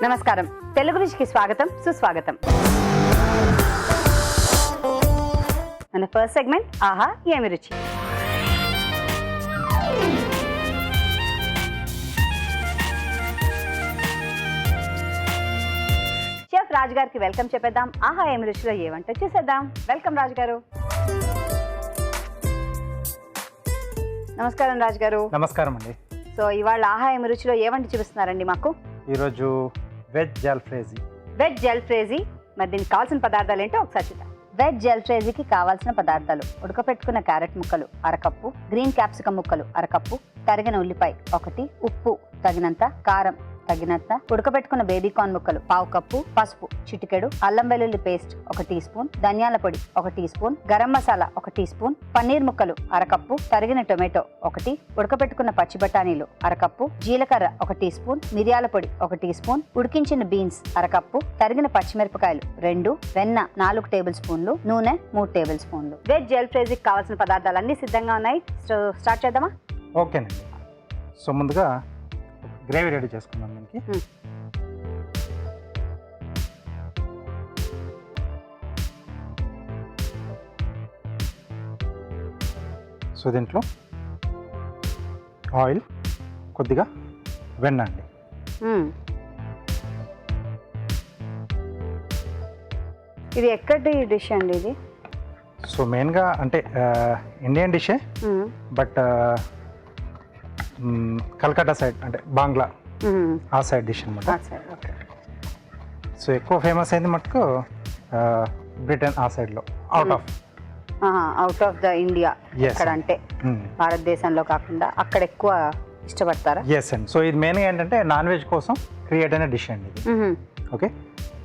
నమస్కారం, తెలుగు రుచికి స్వాగతం, సుస్వాగతం. మన ఫస్ట్ సెగ్మెంట్ ఆహా ఏమి రుచి. చెఫ్ రాజు గారికి వెల్కమ్ చెప్పేద్దాం. ఆహా ఏమి రుచిలో ఏ వంట చూసేద్దాం. వెల్కమ్ రాజు గారు. నమస్కారం రాజు గారు. నమస్కారం అండి. సో ఇవాళ ఆహా ఏమి రుచిలో ఏ వంట చూపిస్తున్నారండి మాకు? ఈరోజు వెజ్ జాల్ఫ్రేజీ. వెజ్ జాల్ఫ్రేజీ. మరి దీనికి కావాల్సిన పదార్థాలు ఏంటో ఒకసారి చూద్దాం. వెజ్ జాల్ఫ్రేజీకి కావాల్సిన పదార్థాలు: ఉడకపెట్టుకున్న క్యారెట్ ముక్కలు అరకప్పు, గ్రీన్ క్యాప్సికమ్ ముక్కలు అరకప్పు, తరిగిన ఉల్లిపాయ 1, ఉప్పు తగినంత, కారం తగినంత, ఉడకపెట్టుకున్న బేబీకార్న్ ముక్కలు 1/2 కప్పు, పసుపు చిటికెడు, అల్లం వెల్లుల్లి పేస్ట్ 1 టీ స్పూన్, ధనియాల పొడి 1 teaspoon, garam masala 1 teaspoon, paneer ముక్కలు అరకప్పు, తరిగిన టొమాటో 1, ఉడకపెట్టుకున్న పచ్చి బఠానీలు అరకప్పు, జీలకర్ర 1 టీ స్పూన్, మిరియాల పొడి 1 టీ స్పూన్, ఉడికించిన బీన్స్ అరకప్పు, తరిగిన పచ్చిమిరపకాయలు 2, వెన్న 4 టేబుల్ స్పూన్లు, నూనె 3 టేబుల్ స్పూన్లు. వెజ్ జాల్ఫ్రేజీకి కావాల్సిన పదార్థాలన్నీ సిద్ధంగా ఉన్నాయి. సో స్టార్ట్ చేద్దామా? ఓకేనండి. సో ముందుగా గ్రేవీ రెడీ చేసుకుందాం. దీనికి సో దీంట్లో ఆయిల్, కొద్దిగా వెన్న అండి. ఇది ఎక్కడి డిష్ అండి ఇది? సో మెయిన్గా అంటే ఇండియన్ డిషే, బట్ కల్కట్టా సైడ్ అంటే బాంగ్లా ఆ సైడ్ డిష్ అనమాట. సో ఎక్కువ ఫేమస్ అయింది మటుకు బ్రిటన్ ఆ సైడ్లో, అవుట్ ఆఫ్ ద ఇండియా. ఇక్కడ అంటే భారతదేశంలో కాకుండా అక్కడ ఎక్కువ ఇష్టపడతారా? ఎస్ అండి. సో ఇది మెయిన్గా ఏంటంటే నాన్ వెజ్ కోసం క్రియేట్ అయిన డిష్ అండి ఇది. ఓకే,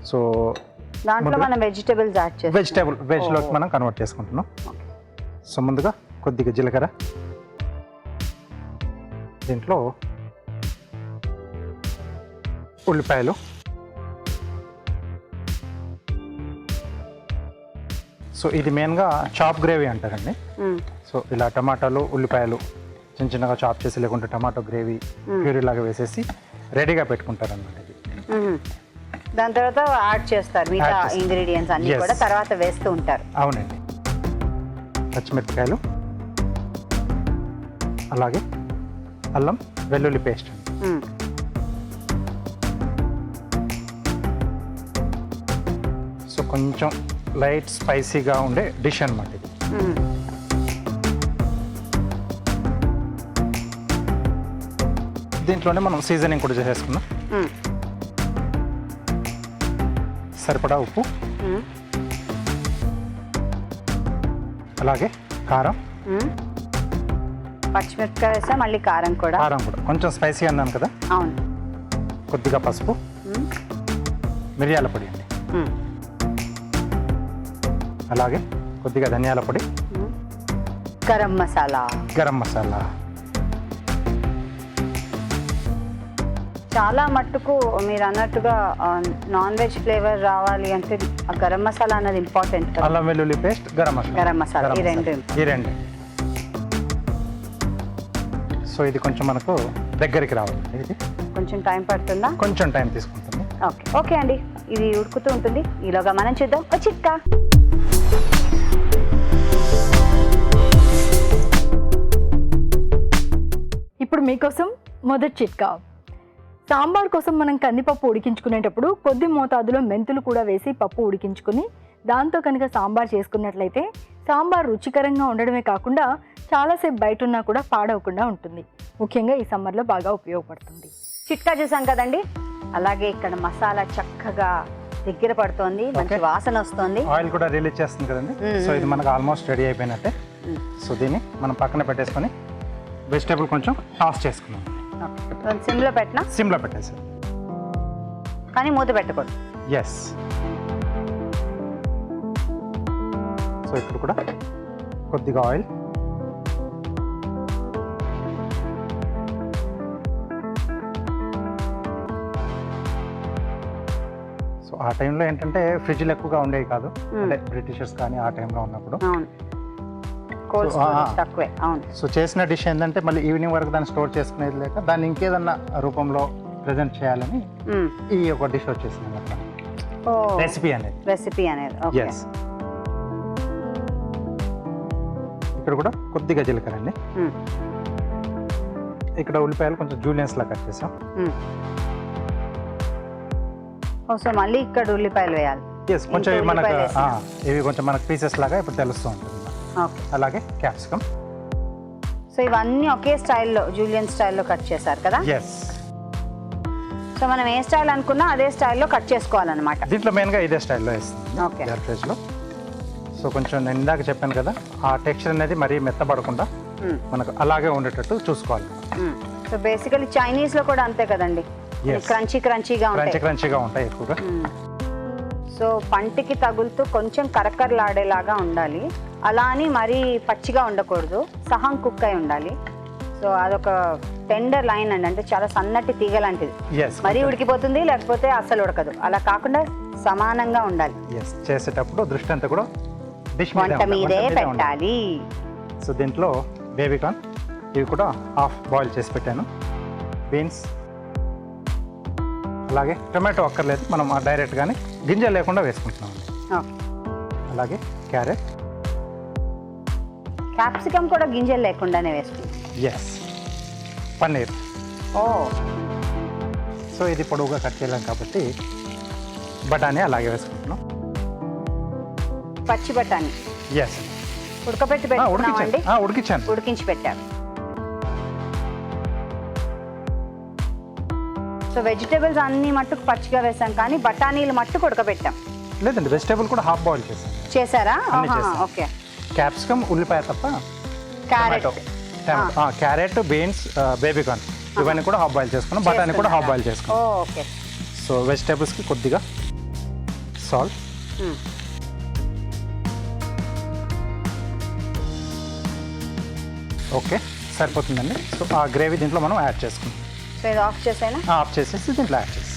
సో దాంట్లో మనం వెజిటేబుల్స్ యాడ్ చేస్తాం. వెజ్లోకి మనం కన్వర్ట్ చేసుకుంటున్నాం. సో ముందుగా కొద్దిగా జీలకర్ర, దీంట్లో ఉల్లిపాయలు, సో ఇది మెయిన్గా చాప్ గ్రేవీ అంటారండి. సో ఇలా టమాటాలు, ఉల్లిపాయలు చిన్న చిన్నగా చాప్ చేసి, లేకుంటే టమాటో గ్రేవీ ప్యూరీ లాగా వేసేసి రెడీగా పెట్టుకుంటారు అన్నమాట. ఇది దాని తర్వాత యాడ్ చేస్తారు మిగతా ఇంగ్రీడియంట్స్ అన్ని కూడా తర్వాత వేస్తూ ఉంటారు. అవునండి. పచ్చిమిరపకాయలు, అలాగే అల్లం వెల్లుల్లి పేస్ట్ అండి. సో కొంచెం లైట్ స్పైసీగా ఉండే డిష్ అనమాట ఇది. దీంట్లోనే మనం సీజనింగ్ కూడా చేసేసుకున్నాం. సరిపడా ఉప్పు, అలాగే కారం, పచ్చిమిరపకాయ వేసా, మళ్ళీ కారం కూడా కొంచెం స్పైసీ అన్నాను కదా. అవును. కొద్దిగా పసుపు, మిరియాల పొడి అండి, అలాగే కొద్దిగా ధనియాల పొడి, గరం మసాలా. చాలా మట్టుకు మీరు అన్నట్టుగా నాన్ వెజ్ ఫ్లేవర్ రావాలి అంటే ఆ గరం మసాలా అన్నది ఇంపార్టెంట్. అల్లం వెల్లుల్లి పేస్ట్, గరం మసాలా ఈ రెండు. సో ఇది కొంచెం మనకు దగ్గరికి రావాలి. ఇది కొంచెం టైం పడుతుందా? కొంచెం టైం తీసుకుంటుంది. ఓకే అండి, ఇది ఉడుకుతూ ఉంటుంది. ఈలోగా మనం చూద్దాం ఒక చిట్కా. ఇప్పుడు మీకోసం మొదటి చిట్కా. సాంబార్ కోసం మనం కందిపప్పు ఉడికించుకునేటప్పుడు కొద్ది మోతాదులో మెంతులు కూడా వేసి పప్పు ఉడికించుకుని దాంతో కనుక సాంబార్ చేసుకున్నట్లయితే సాంబార్ రుచికరంగా ఉండడమే కాకుండా చాలాసేపు బయట ఉన్నా కూడా పాడవకుండా ఉంటుంది. ముఖ్యంగా ఈ సమ్మర్లో బాగా ఉపయోగపడుతుంది. చిట్కా చూసాం కదండి. అలాగే ఇక్కడ మసాలా చక్కగా దగ్గర పడుతోంది, మంచి వాసన వస్తుంది, ఆయిల్ కూడా రిలీజ్ చేస్తుంది కదండి. సో ఇది మనకు ఆల్మోస్ట్ రెడీ అయిపోయినట్టే. సో దీన్ని మనం పక్కన పెట్టేసుకొని వెజిటేబుల్ కొంచెం టాస్ చేసుకున్నాం. సిమ్లో పెట్టేసి, కానీ మూత పెట్టకూడదు. ఎస్. సో ఇక్కడ కూడా కొద్దిగా ఆయిల్, సో ఆ టైంలో ఏంటంటే ఫ్రిడ్జ్లు ఎక్కువగా ఉండేవి కాదు, అంటే బ్రిటిషర్స్ కానీ ఆ టైంలో ఉన్నప్పుడు. తక్కువే. అవును. సో చేసిన డిష్ ఏంటంటే మళ్ళీ ఈవినింగ్ వరకు దాన్ని స్టోర్ చేసుకునేది లేక దాన్ని ఇంకేదన్నా రూపంలో ప్రజెంట్ చేయాలని మ్మ్. ఈ ఒక డిష్ వచ్చేసింది అన్నమాట ఓ రెసిపీ అనేది. రెసిపీ అనేది ఓకే. ఎస్. ఇక్కడ కూడా కొద్దిగా జీలకర్ర అండి. మ్మ్. ఇక్కడ ఉల్లిపాయలు కొంచెం జూలియన్స్ లా కట్ చేసాం. మ్మ్. ఓ సో మళ్ళీ ఇక్కడ ఉల్లిపాయలు వేయాలి. ఎస్, కొంచెం ఇంత ఇవి మనకు ఉల్లిపాయలు వేసాం. ఇవి కొంచెం మనకు పీసెస్ లాగా ఇప్పుడు తెలుస్తూ ఉంటుంది. ఓకే. అలాగే క్యాప్సికమ్. సో ఇవన్నీ ఒకే స్టైల్లో జూలియన్ స్టైల్లో కట్ చేశారు కదా. ఎస్. సో మనం ఏ స్టైల్ అనుకున్నా అదే స్టైల్లో కట్ చేసుకోవాలన్నమాట. దీంట్లో మెయిన్గా ఇదే స్టైల్లో వేస్తుంది ఓకే. జాల్ఫ్రైస్లో. సో కొంచెం నేను ఇందాక చెప్పాను కదా, ఆ టెక్స్చర్ అనేది మరీ మెత్తబడకుండా మ్మ్. మనకు అలాగే ఉండేటట్టు చూసుకోవాలి. మ్మ్. సో బేసికలీ చైనీస్లో కూడా అంతే కదండి, Yes. క్రంచీగా క్రంచీ ఉంటాయి. క్రంచీగా ఉంటాయి ఎక్కువగా. సో పంటికి తగులుతూ కొంచెం కరకరలాడేలాగా ఉండాలి. అలా అని మరీ పచ్చిగా ఉండకూడదు, సహం కుక్ అయి ఉండాలి. సో అదొక టెండర్ లైన్ అండి, అంటే చాలా సన్నటి తీగ లాంటిది. ఎస్. మరీ ఉడికిపోతుంది లేకపోతే అస్సలు ఉడకదు, అలా కాకుండా సమానంగా ఉండాలి. ఎస్, చేసేటప్పుడు దృష్టి అంతా కూడా డిష్ వంట మీదే పెట్టాలి. సో దీంట్లో బేబీకార్న్ ఇవి కూడా హాఫ్ బాయిల్ చేసి పెట్టాను. బీన్స్, అలాగే టొమాటో అక్కర్లేదు, మనం డైరెక్ట్గానే గింజలు లేకుండా వేసుకుంటున్నాం. ఓకే. అలాగే క్యారెట్. క్యాప్సికమ్ కూడా గింజలు లేకుండానే వేసుకుంటాం. ఎస్. పన్నీర్. ఓ సో ఇది పొడవుగా కట్ చేయలేం కాబట్టి బఠానీ అలాగే వేసుకుంటున్నాం. పచ్చి బఠానీ ఎస్. ఉడకబెట్టి పెట్టుకున్నామండి. ఉడికించాను. ఉడికించి పెట్టారు. సో వెజిటేబుల్స్ అన్ని మట్టుకు పచ్చిగా వేసాం, కానీ బఠానీలు మట్టుకు ఉడకబెట్టాం. లేదండి, వెజిటేబుల్ కూడా హాఫ్ బాయిల్ చేశాను. చేశారా? అన్ని చేశాం. ఓకే. క్యాప్సికమ్, ఉల్లిపాయ తప్ప క్యారెట్. క్యారెట్, బీన్స్, బేబీకార్న్ ఇవన్నీ కూడా హాఫ్ బాయిల్ చేసుకున్నాం. బఠానీ కూడా హాఫ్ బాయిల్ చేసుకున్నాం. ఓకే. సో వెజిటేబుల్స్కి కొద్దిగా సాల్ట్. ఓకే, సరిపోతుందండి. సో ఆ గ్రేవీ దీంట్లో మనం యాడ్ చేసుకుందాం. సో ఇది ఆఫ్ చేసేనా? ఆఫ్ చేసేసి దీంట్లో యాడ్ చేస్తాం.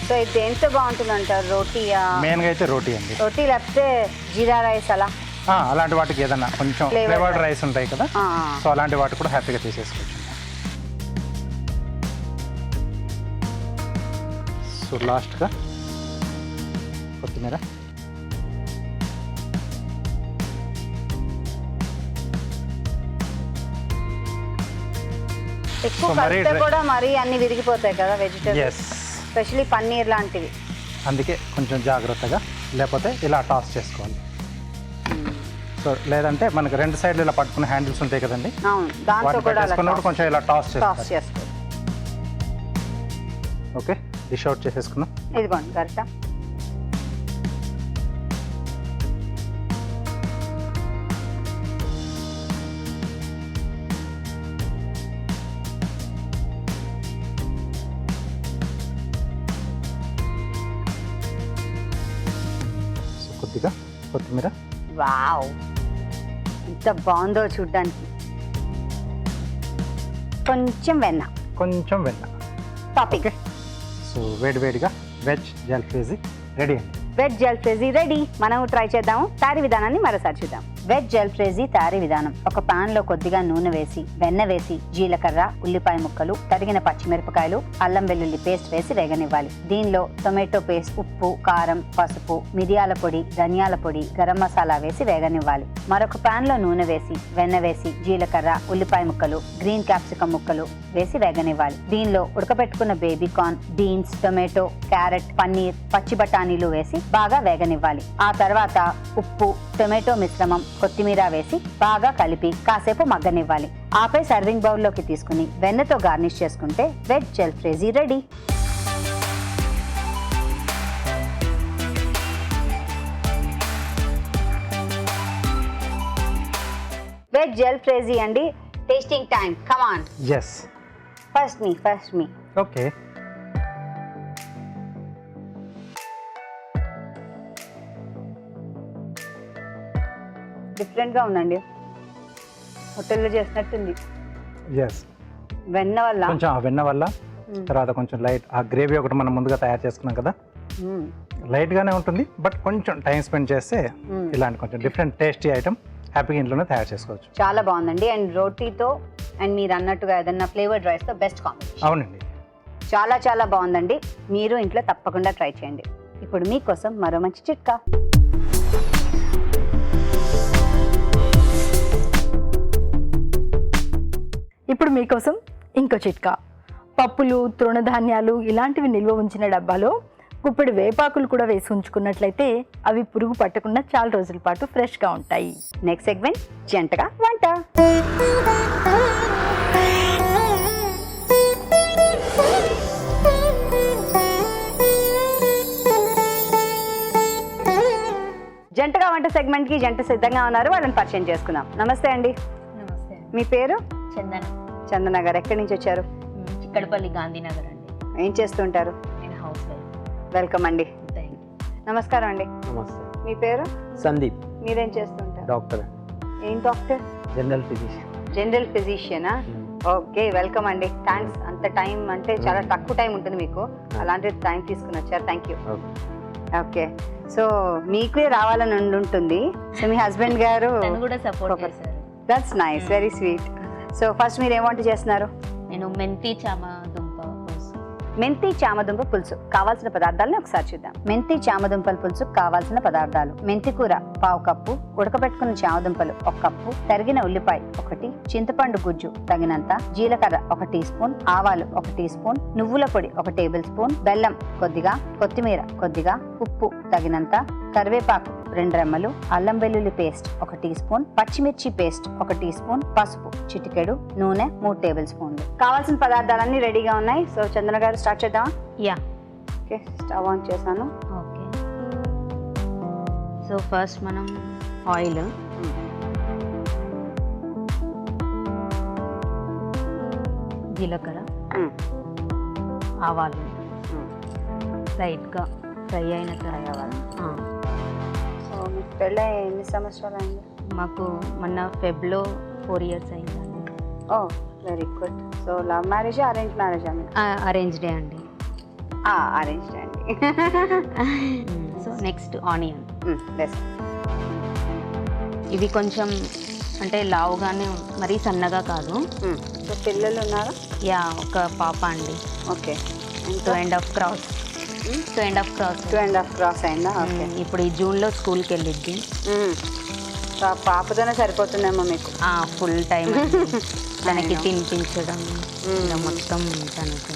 సో ఇది దేంతో బాగుంటుంది అంటారు? రోటీయా? మెయిన్గా అయితే రోటీ అండి. రోటీ లేకపోతే జీరా రైస్ అలా? అలాంటి వాటికి ఏదన్నా కొంచెం Flavored ఫ్లేవర్డ్ రైస్ ఉంటాయి కదా, ఆ, సో అలాంటి వాటి కూడా హ్యాపీగా తీసేసుకోవచ్చు. సో లాస్ట్గా కొత్తిమీర. ఎక్కువ So, మరీ కలిపితే dry- కూడా మరీ అన్ని విరిగిపోతాయి కదా వెజిటేబుల్స్, ఎస్, ఎస్పెషలీ పన్నీర్ లాంటివి. అందుకే కొంచెం జాగ్రత్తగా, లేకపోతే ఇలా టాస్ చేసుకోవాలి. సో లేదంటే మనకి రెండు సైడ్లు ఇలా పట్టుకునే హ్యాండిల్స్ ఉంటాయి కదండి, అవును, దాంతో వాటిని కూడా పెట్టేసుకున్నప్పుడు కొంచెం ఇలా టాస్ టాస్ చేసుకోవాలి. చేసుకో. ఓకే, డిష్ అవుట్ చేసేసుకున్నాం. ఇదిగోండి గరిట. సో కొద్దిగా కొత్తిమీర. వావ్, ఎంత బాగుందో చూడ్డానికి. కొంచెం వెన్న కొంచెం వెన్న. టాపింగ్. ఓకే, సో వేడివేడిగా వెజ్ జల్ఫ్రేజీ రెడీ అండి. Veg jalfrezi ready. మనం ట్రై చేద్దాము. తయారీ విధానాన్ని మరోసారి చూద్దాం. వెజ్ జల్ఫ్రేజీ తయారీ విధానం: ఒక పాన్ లో కొద్దిగా నూనె వేసి, వెన్న వేసి, జీలకర్ర, ఉల్లిపాయ ముక్కలు, తరిగిన పచ్చిమిరపకాయలు, అల్లం వెల్లుల్లి పేస్ట్ వేసి వేగనివ్వాలి. దీనిలో టొమాటో పేస్ట్, ఉప్పు, కారం, పసుపు, మిరియాల పొడి, ధనియాల పొడి, గరం మసాలా వేసి వేగనివ్వాలి. మరొక పాన్ లో నూనె వేసి, వెన్న వేసి, జీలకర్ర, ఉల్లిపాయ ముక్కలు, గ్రీన్ క్యాప్సికమ్ ముక్కలు వేసి వేగనివ్వాలి. దీనిలో ఉడకబెట్టుకున్న baby corn, beans, tomato, carrot, paneer, పచ్చి బఠానీలు వేసి బాగా వేగనివ్వాలి. ఆ తర్వాత ఉప్పు, టొమాటో మిశ్రమం, కొత్తిమీర వేసి బాగా కలిపి కాసేపు మగ్గనివ్వాలి. ఆపై సర్వింగ్ బౌల్లోకి తీసుకుని వెన్నతో గార్నిష్ చేసుకుంటే veg jalfrezi ready. Veg jalfrezi అండి. Tasting time, come on. Yes. First me. Okay, డిఫరెంట్గా ఉందండి, హోటల్లో చేసినట్టుంది. ఎస్. వెన్న వల్ల కొంచెం ఆ వెన్న వల్ల, తర్వాత కొంచెం లైట్ ఆ గ్రేవీ ఒకటి మనం ముందుగా తయారు చేసుకున్నాం కదా, లైట్గానే ఉంటుంది, బట్ కొంచెం టైం స్పెండ్ చేస్తే ఇలాంటి కొంచెం డిఫరెంట్ టేస్టీ ఐటమ్ హ్యాపీగా ఇంట్లోనే తయారు చేసుకోవచ్చు. చాలా బాగుందండి. అండ్ రోటీతో అండ్ మీరు అన్నట్టుగా ఏదన్నా ఫ్లేవర్డ్ రైస్తో బెస్ట్ కాంబినేషన్. అవునండి. చాలా చాలా బాగుందండి. మీరు ఇంట్లో తప్పకుండా ట్రై చేయండి. ఇప్పుడు మీకోసం మరో మంచి చిట్కా. ఇప్పుడు మీకోసం ఇంకో చిట్కా. పప్పులు, తృణధాన్యాలు ఇలాంటివి నిల్వ ఉంచిన డబ్బాలో గుప్పెడు వేపాకులు కూడా వేసి ఉంచుకున్నట్లయితే అవి పురుగు పట్టకుండా చాలా రోజుల పాటు ఫ్రెష్గా ఉంటాయి. నెక్స్ట్ సెగ్మెంట్ జంటగా వంట. జంటగా వంట సెగ్మెంట్కి జంట సిద్ధంగా ఉన్నారు. వాళ్ళని పరిచయం చేసుకుందాం. నమస్తే అండి. నమస్తే. మీ పేరు? చందన. చందన గారు. ఎక్కడి నుంచి వచ్చారు? చిక్కడపల్లి, గాంధీనగర్ అండి. ఏం చేస్తుంటారు? నేను హౌస్ వైఫ్. వెల్కమ్ అండి. నమస్కారం అండి. నమస్తే. మీ పేరు? సందీప్. మీరేం చేస్తుంటారు? డాక్టర్. ఏం డాక్టర్? General physician. జనరల్ ఫిజిషియనా? ఓకే, వెల్కమ్ అండి. థ్యాంక్స్. అంత టైం అంటే చాలా తక్కువ టైం ఉంటుంది మీకు, అలాంటి టైం తీసుకుని వచ్చారు. Thank you. ఓకే, సో మీకు రావాలని ఉంటుంది. సో మీ హస్బెండ్ గారు తను కూడా సపోర్ట్ చేశారు. That's nice, very sweet. So first మీరు ఏం వంట చేస్తున్నారు? నేను మెంతి చామ దుంప పులుసు. మెంతి చామదుంప పులుసు. కావాల్సిన పదార్థాలను ఒకసారి చూద్దాం. మెంతి చామదుంపల పులుసు కావాల్సిన పదార్థాలు: మెంతి కూర 1/2 కప్పు, ఉడకబెట్టుకున్న చామదుంపలు 1 కప్పు, తరిగిన ఉల్లిపాయ 1, చింతపండు గుజ్జు తగినంత, జీలకర్ర 1 టీ స్పూన్, ఆవాలు 1 టీ స్పూన్, నువ్వుల పొడి 1 టేబుల్ స్పూన్, బెల్లం కొద్దిగా, కొత్తిమీర కొద్దిగా, ఉప్పు తగినంత, కరివేపాకు 2 రెమ్మలు, అల్లం వెల్లుల్లి పేస్ట్ 1 టీ స్పూన్, పచ్చిమిర్చి పేస్ట్ 1 టీ స్పూన్, పసుపు చిటికెడు, నూనె 3 టేబుల్ స్పూన్లు. కావాల్సిన పదార్థాలన్నీ రెడీగా ఉన్నాయి. సో చందన గారు స్టార్ట్ చేద్దామా? యా, ఓకే, స్టవ్ ఆన్ చేశాను. ఓకే. సో ఫస్ట్ మనం ఆయిల్, జీలకర్ర, ఆవాలు లైట్గా ఫ్రై అయిన తర్వాత సో మీకు పెళ్ళి ఎన్ని సంవత్సరాలు అయింది? మాకు మొన్న ఫెబ్లో 4 years అయిందండి. ఓ, very good. So love marriage, arrange marriage అండి? అరేంజ్డే అండి. అరేంజ్ అండి. So next onion. బెస్ట్. ఇవి కొంచెం అంటే లావుగానే, మరీ సన్నగా కాదు. సో పిల్లలు ఉన్నారా? యా, ఒక పాప అండి. ఓకే. 2.5 క్రాస్. 2.5 క్రాస్. 2.5 క్రాస్ అయిందా? ఓకే. ఇప్పుడు ఈ జూన్లో స్కూల్కి వెళ్ళిద్ది. సో ఆ పాపతోనే సరిపోతుందేమో మీకు? ఫుల్ టైం తనకి తినిపించడం ఇలా మొత్తం తనకు.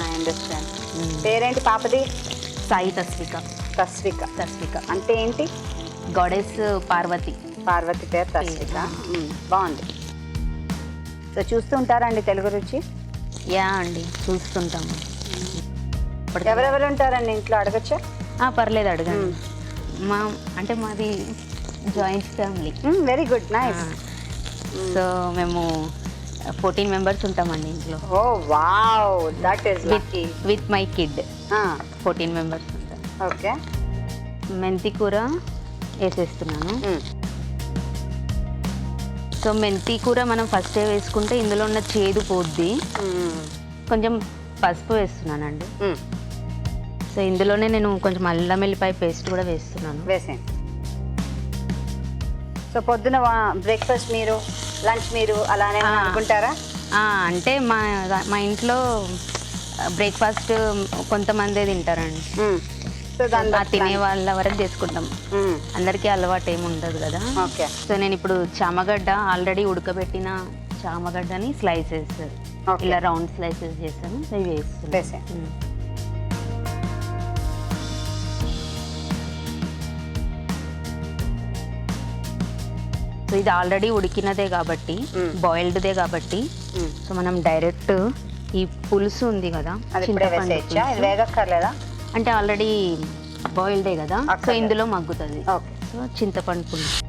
I understand. పేరేంటి పాపది? సాయి తస్విక. తస్విక అంటే ఏంటి? గాడెస్ పార్వతి. పార్వతి పేరు తస్విక. బాగుంది. సో చూస్తూ ఉంటారండి తెలుగు రుచి? యా అండి, చూస్తుంటాము. ఎవరెవరు ఉంటారండి ఇంట్లో, అడగచ్చా? పర్లేదు, అడగండి. అంటే మాది joint family. Very good, nice. So మేము 14 members ఉంటామండి ఇంట్లో. Oh wow, that is lucky. With my kid 14 members ఉంటాం. ఓకే. మెంతి కూర వేసేస్తున్నాను. సో మెంతి కూర మనం ఫస్టే వేసుకుంటే ఇందులో ఉన్న చేదు పోద్ది. కొంచెం పసుపు వేస్తున్నానండి. సో ఇందులోనే నేను కొంచెం అల్లం వెల్లిపాయ పేస్ట్ కూడా వేస్తున్నాను. వేసేయండి. సో పొద్దున బ్రేక్ఫాస్ట్ మీరు, లంచ్ మీరు అలానే అనుకుంటారా? అంటే మా ఇంట్లో బ్రేక్ఫాస్ట్ కొంతమందే తింటారండి. సో దాన్ని తినే వాళ్ళ వరకు చేసుకుంటాం. అందరికీ అలవాటు ఏమి ఉండదు కదా. ఓకే. సో నేను ఇప్పుడు చామగడ్డ, ఆల్రెడీ ఉడకబెట్టిన చామగడ్డని స్లైసెస్ ఇలా రౌండ్ స్లైసెస్ చేస్తాను. సో ఇవి వేస్తాను. సో ఇది ఆల్రెడీ ఉడికినదే కాబట్టి, బాయిల్డ్దే కాబట్టి, సో మనం డైరెక్ట్ ఈ పులుసు ఉంది కదా, వేగక్కర్లేదా? అంటే ఆల్రెడీ బాయిల్డే కదా, సో ఇందులో మగ్గుతుంది. సో చింతపండు పులుసు,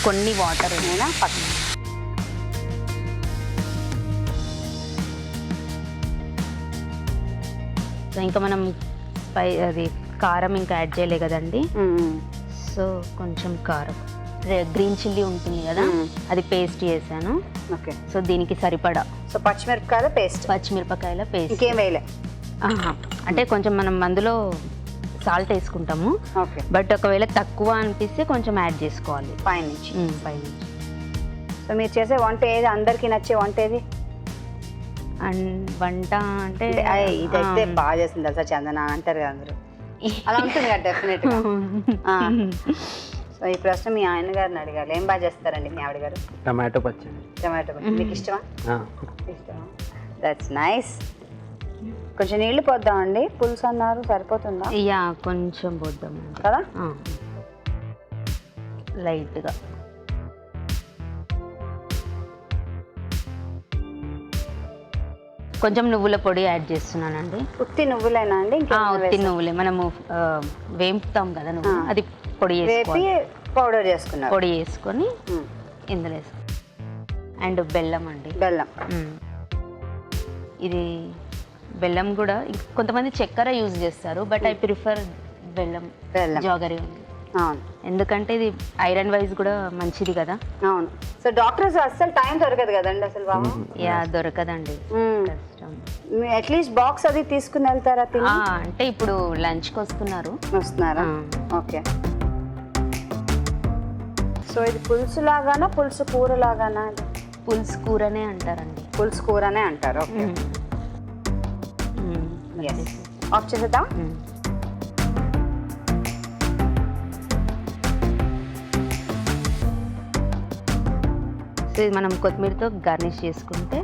కొన్ని వాటర్ అయినా పక్కన. సో ఇంకా మనం అది కారం ఇంకా యాడ్ చేయలే కదండి. సో కొంచెం కారం, గ్రీన్ చిల్లీ ఉంటుంది కదా, అది పేస్ట్ చేశాను. ఓకే. సో దీనికి సరిపడా. సో పచ్చిమిరపకాయల పేస్ట్. పచ్చిమిరపకాయల పేస్ట్. ఇంకేం వేయలే? అంటే కొంచెం మనం అందులో సాల్ట్ వేసుకుంటాము, ఓకే. బట్ ఒకవేళ తక్కువ అనిపిస్తే కొంచెం యాడ్ చేసుకోవాలి పైనుంచి. పైనుంచి. సో మీరు చేసే వంట ఏది అందరికి నచ్చే వంట ఏది? అండ్ వంట అంటే ఇదైతే బాగా చేస్తుంది తెలుసా చందన అంటారు కదా అందరూ, అలా ఉంటుంది కదా డెఫినెట్గా. సో ఈ ప్రశ్న మీ ఆయన గారిని అడగాలి. ఏం బాగా చేస్తారండి మీ ఆవిడ గారు? టమాటో పచ్చడి. టమాటో పచ్చడి మీకు ఇష్టమా? ఇష్టమా, దట్స్ నైస్. కొంచెం నీళ్లు పోద్దామండి, పులుసు అన్నారు, సరిపోతుందా? యా, కొంచెం పోద్దాం కదా. లైట్గా. కొంచెం నువ్వుల పొడి యాడ్ చేస్తున్నానండి. ఉత్తి నువ్వులేనా అండి? ఉత్తి నువ్వులే, మనము వేపుతాం కదా నువ్వు, అది పొడి వేపి పౌడర్ చేసుకున్నారు. పొడి వేసుకొని ఇందులో వేసుకో. అండ్ బెల్లం అండి. బెల్లం. ఇది బెల్లం కూడా కొంతమంది చక్కెర యూజ్ చేస్తారు, బట్ ఐ ప్రిఫర్ బెల్లం. జాగరి ఉంది. అవును, ఎందుకంటే ఇది ఐరన్ వైజ్ కూడా మంచిది కదా. అవును. సో డాక్టర్స్ అస్సలు టైం దొరకదు కదండి అసలు బాబు. యా, దొరకదండి, కష్టం. అట్లీస్ట్ బాక్స్ అది తీసుకుని వెళ్తారా? అంటే ఇప్పుడు లంచ్కి వస్తున్నారా? ఓకే. సో ఇది పులుసు లాగానా పులుసు కూర లాగానా? పులుసు కూరనే అంటారండి. పులుసు కూరనే అంటారు. ఓకే. ఆఫ్ చేసేద్దాం. సో ఇది మనం కొత్తిమీరతో గార్నిష్ చేసుకుంటే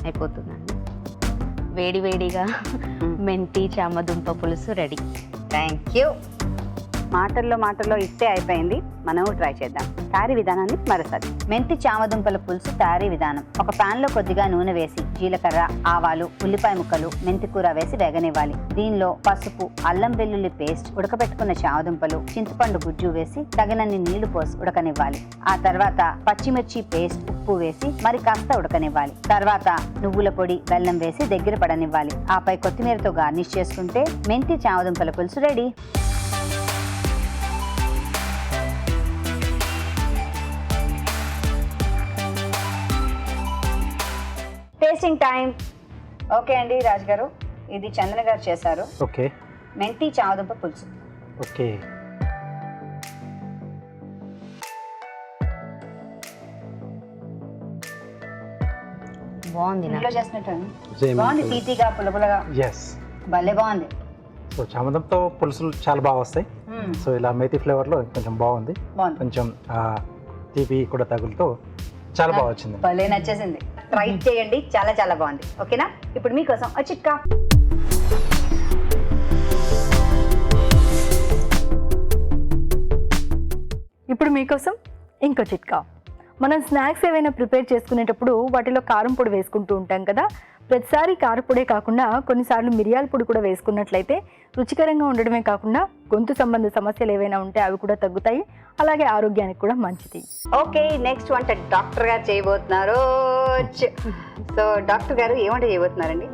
అయిపోతుందండి. వేడి వేడిగా మెంతి చామదుంప పులుసు రెడీ. Thank you. మాటల్లో ఇట్టే అయిపోయింది. మనం ట్రై చేద్దాం. తయారీ విధానాన్ని మరోసారి. మెంతి చామదుంపల పులుసు తయారీ విధానం. ఒక పాన్ లో కొద్దిగా నూనె వేసి జీలకర్ర, ఆవాలు, ఉల్లిపాయ ముక్కలు, మెంతి కూర వేసి వేగనివ్వాలి. దీనిలో పసుపు, అల్లం వెల్లుల్లి పేస్ట్, ఉడకబెట్టుకున్న చామదుంపలు, చింతపండు గుజ్జు వేసి తగినన్ని నీళ్లు పోసి ఉడకనివ్వాలి. ఆ తర్వాత పచ్చిమిర్చి పేస్ట్, ఉప్పు వేసి మరి కాస్త ఉడకనివ్వాలి. తర్వాత నువ్వుల పొడి, బెల్లం వేసి దగ్గర పడనివ్వాలి. ఆపై కొత్తిమీరతో గార్నిష్ చేసుకుంటే మెంతి చామదుంపల పులుసు రెడీ. Tasting time. ఓకే అండి రాజు గారు, ఇది చందన గారు చేశారు. ఓకే. మెంతి చామదుంప పులుసు. ఓకే. బాగుంది. ఇంట్లో చేసినట్టు బాగుంది, తీతిగా పులపులగా. ఎస్, భలే బాగుంది. సో చామదంతో పులుసులు చాలా బాగా వస్తాయి. సో ఇలా మేతి ఫ్లేవర్లో కొంచెం బాగుంది. కొంచెం తీపి కూడా తగులుతూ చాలా బాగా వచ్చింది. భలే నచ్చేసింది. ట్రై చేయండి, చాలా చాలా బాగుంది. ఓకేనా? ఇప్పుడు మీకోసం ఒక చిట్కా. ఇప్పుడు మీకోసం ఇంకో చిట్కా. మనం స్నాక్స్ ఏవైనా ప్రిపేర్ చేసుకునేటప్పుడు వాటిలో కారం పొడి వేసుకుంటూ ఉంటాం కదా. ప్రతిసారి కారపొడే కాకుండా కొన్నిసార్లు మిరియాల పొడి కూడా వేసుకున్నట్లయితే రుచికరంగా ఉండడమే కాకుండా గొంతు సంబంధ సమస్యలు ఏవైనా ఉంటే అవి కూడా తగ్గుతాయి, అలాగే ఆరోగ్యానికి కూడా మంచిది. ఓకే, నెక్స్ట్ వంట డాక్టర్ గారు చేయబోతున్నారు. సో డాక్టర్ గారు ఏ వంట చేయబోతున్నారండి?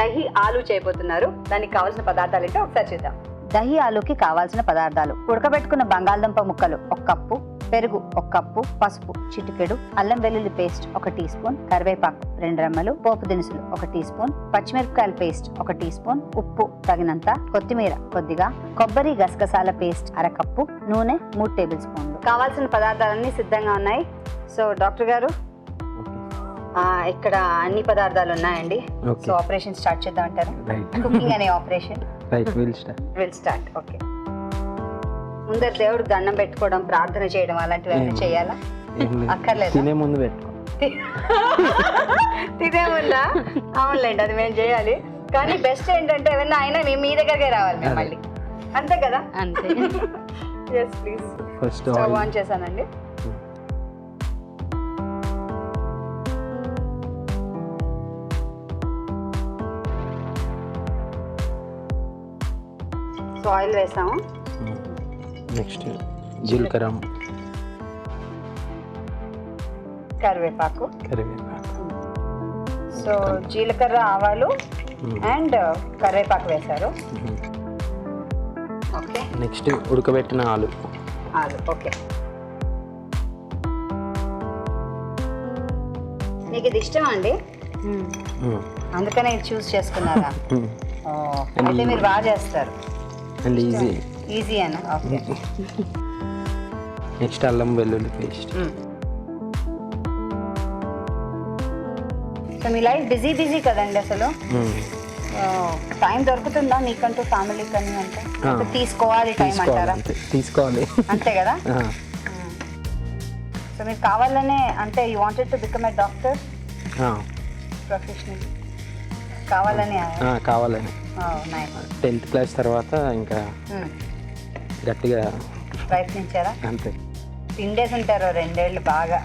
దహి ఆలు చేయబోతున్నారు. దానికి కావాల్సిన పదార్థాలు ఏంటో ఒకసారి చూద్దాం. దహి ఆలుకి కావాల్సిన పదార్థాలు: ఉడకబెట్టుకున్న బంగాళదుంప ముక్కలు 1 కప్పు, పెరుగు 1 కప్పు, పసుపు చిటికెడు, అల్లం వెల్లుల్లి పేస్ట్ 1 టీ స్పూన్, కరివేపాకు 2 రెమ్మలు, పోపు దినుసులు 1 టీ స్పూన్, పచ్చిమిరపకాయల పేస్ట్ 1 టీ స్పూన్, ఉప్పు తగినంత, కొత్తిమీర కొద్దిగా, కొబ్బరి గసగసాల పేస్ట్ 1/2 కప్పు, నూనె 3 టేబుల్ స్పూన్లు. కావాల్సిన పదార్థాలన్నీ సిద్ధంగా ఉన్నాయి. సో డాక్టర్ గారు, ఇక్కడ అన్ని పదార్థాలు ఉన్నాయండి. సో ఆపరేషన్ స్టార్ట్ చేద్దాం అంటారు? కుకింగ్ అనే ఆపరేషన్ విల్ స్టార్ట్. ఓకే. ముందర దేవుడికి దండం పెట్టుకోవడం, ప్రార్థన చేయడం అలాంటివి ఏమైనా చేయాలా? అక్కర్లేదు. తినే ముందు పెట్టుకో. తినే ముందా? అవునులేండి, అది మేము చేయాలి. కానీ బెస్ట్ ఏంటంటే ఏమన్నా అయినా మేము మీ దగ్గరకే రావాలి మేము మళ్ళీ. అంతే కదా? అంతే. Yes please. First stove on చేశానండి. సో ఆయిల్ వేసాము. నెక్స్ట్ జీలకర్ర, కరివేపాకు. సో జీలకర్ర, ఆవాలు అండ్ కరివేపాకు వేశారు. ఓకే. నెక్స్ట్ ఉడకబెట్టిన ఆలు. ఓకే. మీకు ఇది ఇష్టమా అండి? అందుకనే ఇది చూస్ చేసుకున్నారా? ఓ, అయితే మీరు బాగా చేస్తారు. And easy. ఈజీ అన్న. ఓకే. నెక్స్ట్ అల్లం వెల్లుల్లి పేస్ట్. సో మీ లైఫ్ బిజీ కదండి అసలు. టైం దొరుకుతుందా మీకంటూ ఫ్యామిలీ కానీ అంటే? తీసుకోవాలి టైం అంటారా? తీసుకోవాలి అంతే కదా. సో మీరు కావాలనే అంటే you wanted to become a doctor professional కావాలని? కావాలని. 10th క్లాస్ తర్వాత ఇంకా గట్టిగా ప్రయత్నించారా? అంతే. పిండేసి ఉంటారు 2 ఏళ్ళు బాగా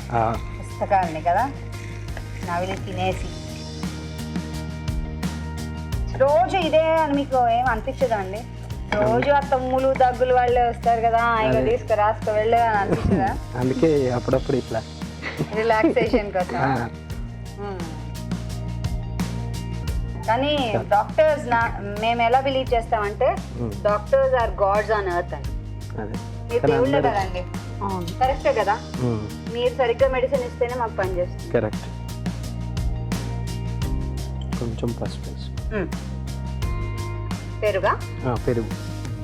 పుస్తకాలని కదా, నవిలి తినేసి. రోజు ఇదే అని మీకు ఏం అనిపించదా అండి? రోజు ఆ తమ్ములు దగ్గులు వాళ్ళే వస్తారు కదా, ఆయన తీసుకు రాసుకో వెళ్ళు అని అనిపించదా? అందుకే అప్పుడప్పుడు ఇట్లా రిలాక్సేషన్ కోసం. కానీ డాక్టర్స్ మేము ఎలా బిలీవ్ చేస్తామంటే doctors are gods on earth అని. మీరు దేవుళ్ళే కదండి. కరెక్టే కదా. మీరు సరిగ్గా మెడిసిన్ ఇస్తేనే మాకు పని చేస్తుంది. కరెక్ట్. కొంచెం పసుపు. పెరుగా? పెరుగు.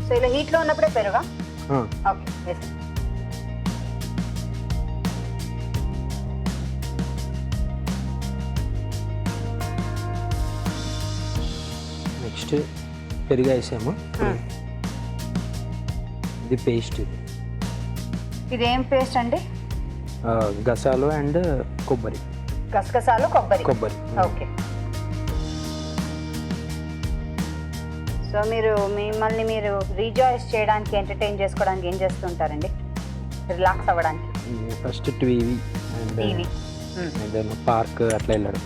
సో ఇలా హీట్లో ఉన్నప్పుడే పెరుగా? ఓకే వేసి. నెక్స్ట్ పెరుగు వేసాము. ఇది పేస్ట్. ఇది ఏం పేస్ట్ అండి? గసాలు అండ్ కొబ్బరి. గసగసాలు కొబ్బరి. ఓకే. సో మిమ్మల్ని మీరు రీజాయిస్ చేయడానికి, ఎంటర్టైన్ చేసుకోవడానికి ఏం చేస్తుంటారండి? రిలాక్స్ అవ్వడానికి? ఫస్ట్ టీవీ అండ్ ఏదైనా పార్క్ అట్లా వెళ్ళడం.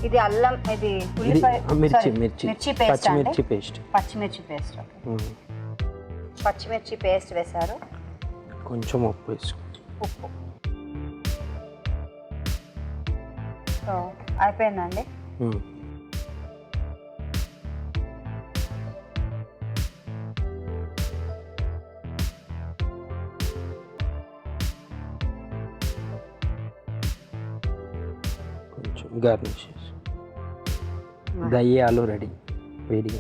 ఇది అల్లం, ఇది ఉల్లిపాయ, మిర్చి పేస్ట్. పచ్చిమిర్చి పేస్ట్. పచ్చిమిర్చి పేస్ట్ వేశారు. కొంచెం ఉప్పు వేసుకో. ఉప్పు. సో అయిపోయిందండి. గార్నిష్. దహి ఆలు రెడీ. వేడిగా.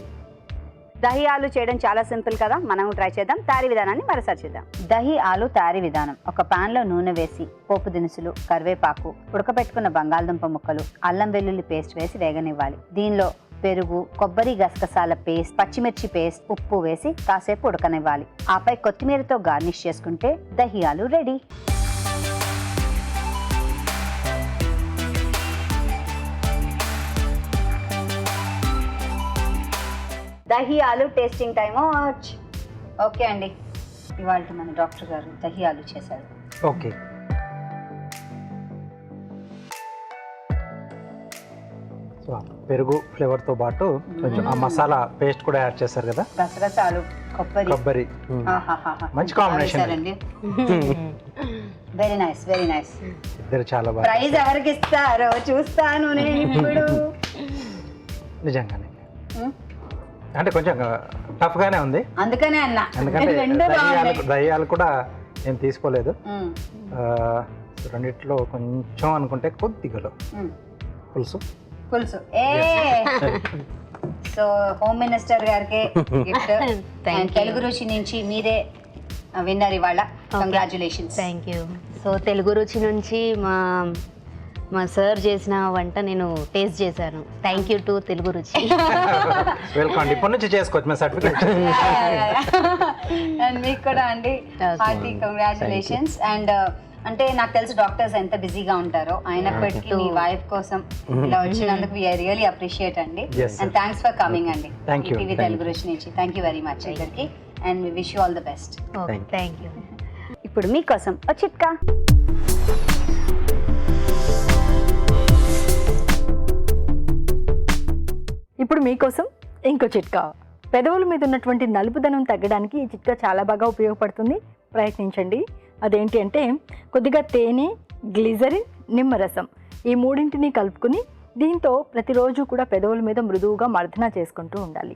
దహి ఆలు చేయడం చాలా సింపుల్ కదా, మనం ట్రై చేద్దాం. తయారీ విధానాన్ని మరోసారి చూద్దాం. దహి ఆలు తయారీ విధానం: ఒక పాన్ లో నూనె వేసి పోపు దినుసులు, కరివేపాకు, ఉడకబెట్టుకున్న బంగాళదుంప ముక్కలు, అల్లం వెల్లుల్లి పేస్ట్ వేసి వేగనివ్వాలి. దీనిలో పెరుగు, కొబ్బరి గసగసాల పేస్ట్, పచ్చిమిర్చి పేస్ట్, ఉప్పు వేసి కాసేపు ఉడకనివ్వాలి. ఆపై కొత్తిమీరతో గార్నిష్ చేసుకుంటే దహి ఆలు రెడీ. దహి ఆలు టేస్టింగ్ టైమ్. ఓకే అండి, ఇవాళ మన డాక్టర్ గారు దహి ఆలు చేశారు. ఓకే. సో పెరుగు ఫ్లేవర్తో పాటు కొంచెం ఆ మసాలా పేస్ట్ కూడా యాడ్ చేశారు కదా, గసగసాలు, కొబ్బరి. మంచి కాంబినేషన్ అండి. Very nice, very nice. ఇద్దరు చాలా బాగా. ప్రైజ్ ఎవరికి ఇస్తారో చూస్తాను నేను ఇప్పుడు. నిజంగానే అంటే కొంచెం టఫ్ గానే ఉంది, అందుకనే అన్నా. ఎందుకంటే దయ్యాలు కూడా నేను తీసుకోలేదు. రెండిట్లో కొంచెం అనుకుంటే కొద్దిగా పులుసు. ఏ సో హోమ్ మినిస్టర్ గారికి గిఫ్ట్. తెలుగు రుచి నుంచి మీరే విన్నర్ ఇవాళ. Congratulations. Thank you. So Telugu Ruchi నుంచి మా సార్ చేసిన వంట నేను టేస్ట్ చేశాను. థ్యాంక్ యూ టు తెలుగు రుచి. వెల్కమ్. ఇప్పటి నుంచి చేసుకోవచ్చు మా సర్టిఫికేట్. అండ్ మీకు కూడా అండి హార్టీ కంగ్రాచులేషన్స్. అండ్ అంటే నాకు తెలుసు డాక్టర్స్ ఎంత బిజీగా ఉంటారో, అయినప్పటికీ మీ వైఫ్ కోసం ఇలా వచ్చినందుకు వి రియల్లీ అప్రిషియేట్ అండి. అండ్ థ్యాంక్స్ ఫర్ కమింగ్ అండి టీవీ తెలుగు రుచి నుంచి. థ్యాంక్ యూ వెరీ మచ్ ఇద్దరికి. And we wish you all the best. Thank you. ఇప్పుడు మీకోసం ఒక చిట్కా. ఇప్పుడు మీకోసం ఇంకో చిట్కా. పెదవుల మీద ఉన్నటువంటి నలుపుదనం తగ్గడానికి ఈ చిట్కా చాలా బాగా ఉపయోగపడుతుంది. ప్రయత్నించండి. అదేంటి అంటే కొద్దిగా తేనె, గ్లిజరిన్, నిమ్మరసం ఈ మూడింటిని కలుపుకుని దీంతో ప్రతిరోజు కూడా పెదవుల మీద మృదువుగా మర్దన చేసుకుంటూ ఉండాలి.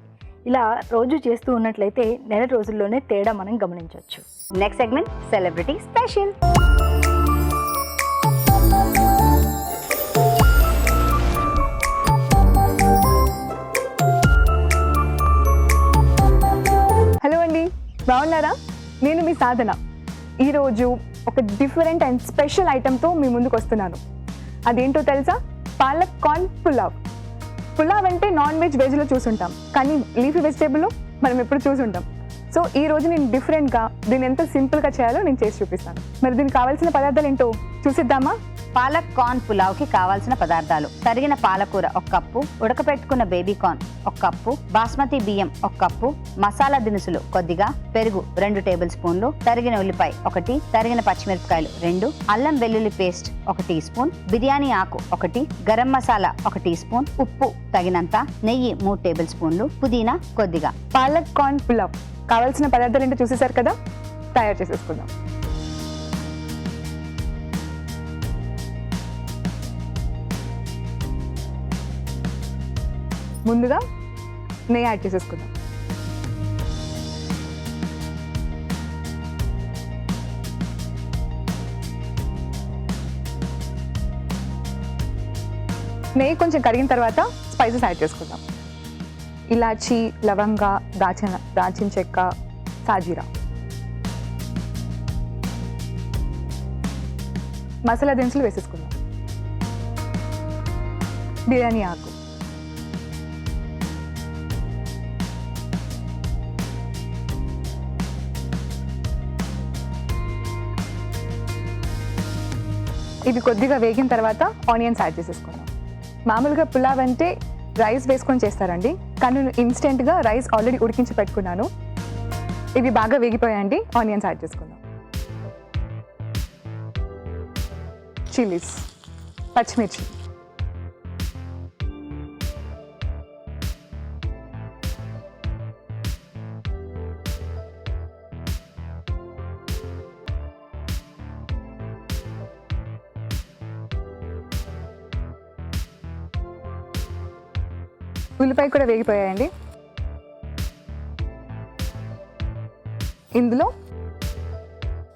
ఇలా రోజు చేస్తూ ఉన్నట్లయితే నెల రోజుల్లోనే తేడా మనం గమనించవచ్చు. Next segment celebrity special. బాగున్నారా? నేను మీ సాధన. ఈరోజు ఒక డిఫరెంట్ అండ్ స్పెషల్ ఐటెంతో మీ ముందుకు వస్తున్నాను. అదేంటో తెలుసా? పాలక్ కార్న్ పులావ్. పులావ్ అంటే నాన్ వెజ్ వెజ్లో చూసుంటాం, కానీ లీఫీ వెజిటేబుల్లో మనం ఎప్పుడు చూసుంటాం. సో ఈ రోజు నేను డిఫరెంట్గా దీన్ని ఎంత సింపుల్గా చేయాలో నేను చేసి చూపిస్తాను. మరి దీనికి కావాల్సిన పదార్థాలు ఏంటో చూసిద్దామా? పాలక్ కార్న్ పులావ్కి కావాల్సిన పదార్థాలు: తరిగిన పాలకూర 1 కప్పు, ఉడకపెట్టుకున్న బేబీ కార్న్ 1 కప్పు, బాస్మతి బియ్యం 1 కప్పు, మసాలా దినుసులు కొద్దిగా, పెరుగు 2 టేబుల్ స్పూన్లు, తరిగిన ఉల్లిపాయ 1, తరిగిన పచ్చిమిరపకాయలు 2, అల్లం వెల్లుల్లి పేస్ట్ 1 టీ స్పూన్, బిర్యానీ ఆకు 1, గరం మసాలా 1 టీ స్పూన్, ఉప్పు తగినంత, నెయ్యి 3 టేబుల్ స్పూన్లు, పుదీనా కొద్దిగా. పాలక్ కార్న్ పులావ్ కావాల్సిన పదార్థాలు ఏంటో చూసేశారు కదా, తయారు చేసేసుకుందాం. ముందుగా నెయ్యి యాడ్ చేసేసుకుందాం. నెయ్యి కొంచెం కరిగిన తర్వాత స్పైసెస్ యాడ్ చేసుకుందాం. ఇలాచీ, లవంగా, దాల్చిన చెక్క, సాజీరా. మసాలా దినుసులు వేసేసుకుందాం. బిర్యానీ ఆకు, ఇవి కొద్దిగా వేగిన తర్వాత ఆనియన్స్ యాడ్ చేసేసుకుందాం. మామూలుగా పులావ్ అంటే రైస్ వేసుకొని చేస్తారండి, కానీ నేను ఇన్స్టెంట్గా రైస్ ఆల్రెడీ ఉడికించి పెట్టుకున్నాను. ఇవి బాగా వేగిపోయాయండి, ఆనియన్స్ యాడ్ చేసుకుందాం. చిల్లీస్, పచ్చిమిర్చి, ఉల్లిపాయ కూడా వేగిపోయాయండి. ఇందులో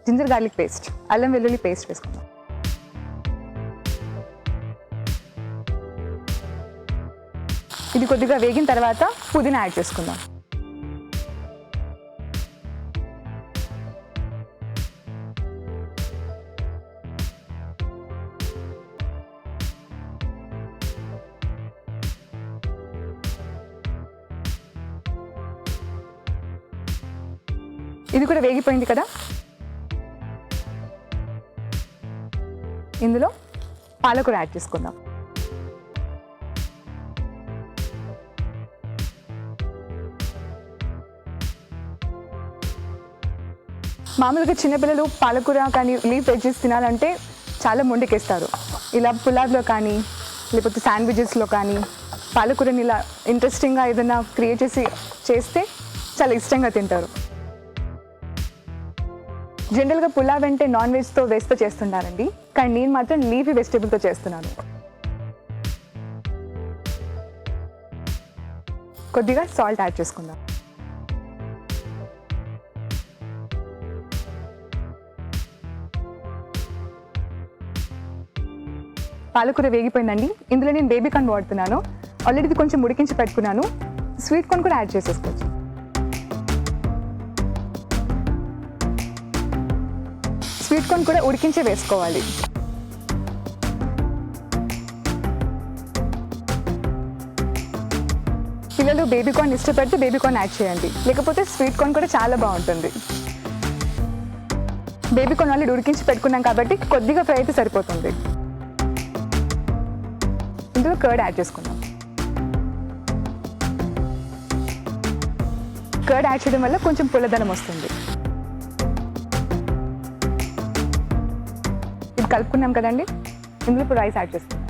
జింజర్ గార్లిక్ పేస్ట్, అల్లం వెల్లుల్లి పేస్ట్ వేసుకుందాం. ఇది కొద్దిగా వేగిన తర్వాత పుదీనా యాడ్ చేసుకుందాం. ఇది కూడా వేగిపోయింది కదా, ఇందులో పాలకూర యాడ్ చేసుకుందాం. మామూలుగా చిన్నపిల్లలు పాలకూర కానీ లీఫ్ వెజ్జెస్ తినాలంటే చాలా మొండికేస్తారు. ఇలా పులావ్లో కానీ లేకపోతే శాండ్విచెస్లో కానీ పాలకూరని ఇలా ఇంట్రెస్టింగ్గా ఏదైనా క్రియేట్ చేస్తే చాలా ఇష్టంగా తింటారు. జనరల్గా పులావ్ అంటే నాన్ వెజ్తో వేస్తూ చేస్తున్నారండి, కానీ నేను మాత్రం లీఫీ వెజిటేబుల్తో చేస్తున్నాను. కొద్దిగా సాల్ట్ యాడ్ చేసుకుందాం. పాలకూర వేగిపోయిందండి, ఇందులో నేను బేబీ కార్న్ వాడుతున్నాను. ఆల్రెడీ ఇది కొంచెం ఉడికించి పెట్టుకున్నాను. స్వీట్ కార్న్ కూడా యాడ్ చేసేసుకోవచ్చు. స్వీట్ కార్న్ కూడా ఉడికించి వేసుకోవాలి. పిల్లలు బేబీ కార్న్ ఇష్టపడితే బేబీ కార్న్ యాడ్ చేయండి, లేకపోతే స్వీట్ కార్న్ కూడా చాలా బాగుంటుంది. బేబీ కార్న్ ఆల్రెడీ ఉడికించి పెట్టుకున్నాం కాబట్టి కొద్దిగా ఫ్రై అయితే సరిపోతుంది. ఇందులో కర్డ్ యాడ్ చేసుకుందాం. కర్డ్ యాడ్ చేయడం వల్ల కొంచెం పుల్లదనం వస్తుంది. ఇది కలుపుకున్నాం కదండి, ఇందులో ఇప్పుడు రైస్ యాడ్ చేసుకుందాం.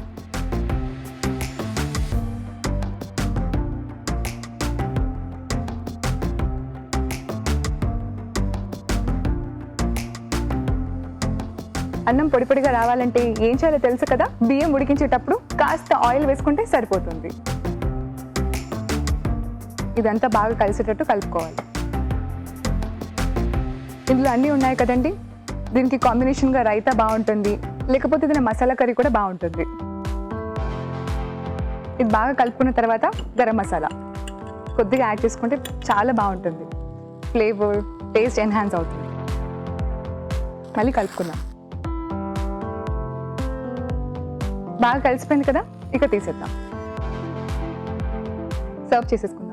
అన్నం పొడి పొడిగా రావాలంటే ఏం చేయాలో తెలుసు కదా, బియ్యం ఉడికించేటప్పుడు కాస్త ఆయిల్ వేసుకుంటే సరిపోతుంది. ఇదంతా బాగా కలిసేటట్టు కలుపుకోవాలి. ఇందులో అన్నీ ఉన్నాయి కదండి, దీనికి కాంబినేషన్గా రైతా బాగుంటుంది, లేకపోతే దీని మసాలా కర్రీ కూడా బాగుంటుంది. ఇది బాగా కలుపుకున్న తర్వాత గరం మసాలా కొద్దిగా యాడ్ చేసుకుంటే చాలా బాగుంటుంది. ఫ్లేవర్, టేస్ట్ ఎన్హాన్స్ అవుతుంది. మళ్ళీ కలుపుకుందాం. బాగా కలిసిపోయింది కదా, ఇక తీసేద్దాం, సర్వ్ చేసేసుకుందాం.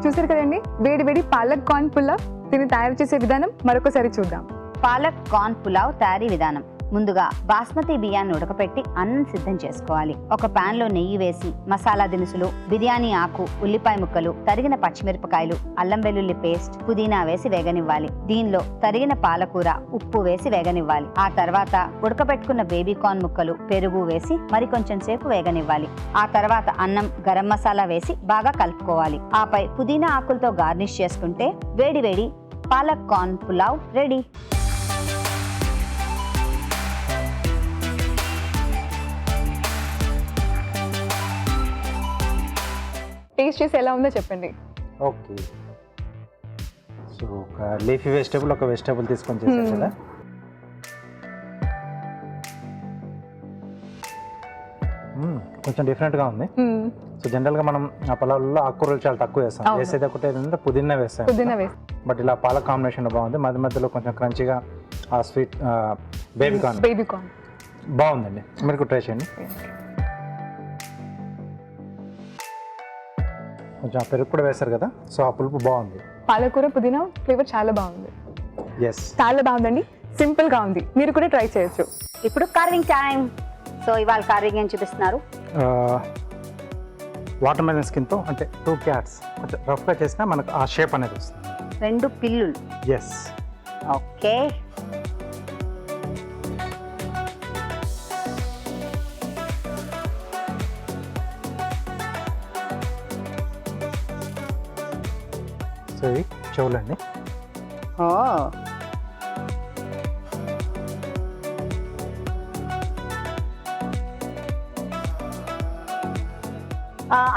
చూసారు కదండి, వేడి వేడి పాలక్ కార్న్ పులావ్. దీన్ని తయారు చేసే విధానం మరొకసారి చూద్దాం. పాలక్ కార్న్ పులావ్ తయారీ విధానం. ముందుగా బాస్మతి బియ్యాన్ని ఉడకపెట్టి అన్నం సిద్ధం చేసుకోవాలి. ఒక పాన్ లో నెయ్యి వేసి మసాలా దినుసులు, బిర్యానీ ఆకు, ఉల్లిపాయ ముక్కలు, తరిగిన పచ్చిమిరపకాయలు, అల్లం వెల్లుల్లి పేస్ట్, పుదీనా వేసి వేగనివ్వాలి. దీనిలో తరిగిన పాలకూర, ఉప్పు వేసి వేగనివ్వాలి. ఆ తర్వాత ఉడకపెట్టుకున్న బేబీ కార్న్ ముక్కలు, పెరుగు వేసి మరికొంచెం సేపు వేగనివ్వాలి. ఆ తర్వాత అన్నం, గరం మసాలా వేసి బాగా కలుపుకోవాలి. ఆపై పుదీనా ఆకులతో గార్నిష్ చేసుకుంటే వేడి వేడి palak corn pulao ready. Taste చేసి ఎలా ఉందో చెప్పండి. ఓకే, సో ఒక లీఫీ వెజిటేబుల్, ఒక వెజిటేబుల్ తీసుకొని చేశారు కదా. కొంచెం డిఫరెంట్గా ఉంది. సో జనరల్గా మనం ఆ పొలాల్లో ఆకుకూరలు చాలా తక్కువ వేస్తాం. అవును. వేసేది ఒకటి ఏంటంటే పుదీనా వేస్తాం. పుదీనా వేసి బట్ ఇలా పాలక్ కాంబినేషన్ బాగుంది. మధ్య మధ్యలో కొంచెం క్రంచీగా ఆ sweet baby corn baby corn బాగుందండి. మీరు ట్రై చేయండి. కొంచెం ఆ పెరుగు కూడా వేశారు కదా, సో ఆ పులుపు బాగుంది. పాలకూర పుదీనా ఫ్లేవర్ చాలా బాగుంది. ఎస్, చాలా బాగుందండి, సింపుల్ గా ఉంది. మీరు కూడా ట్రై చేయొచ్చు. ఇప్పుడు కార్వింగ్ టైం. సో ఇవాళ కార్వింగ్ ఏం చూపిస్తున్నారు? వాటర్ మెలన్ స్కిన్తో అంటే 2 క్యాట్స్ కొంచెం రఫ్గా చేసినా మనకు ఆ షేప్ అనేది వస్తుంది. 2 పిల్లులు. Yes, okay. సో ఇవి చెవులండి. ఓ,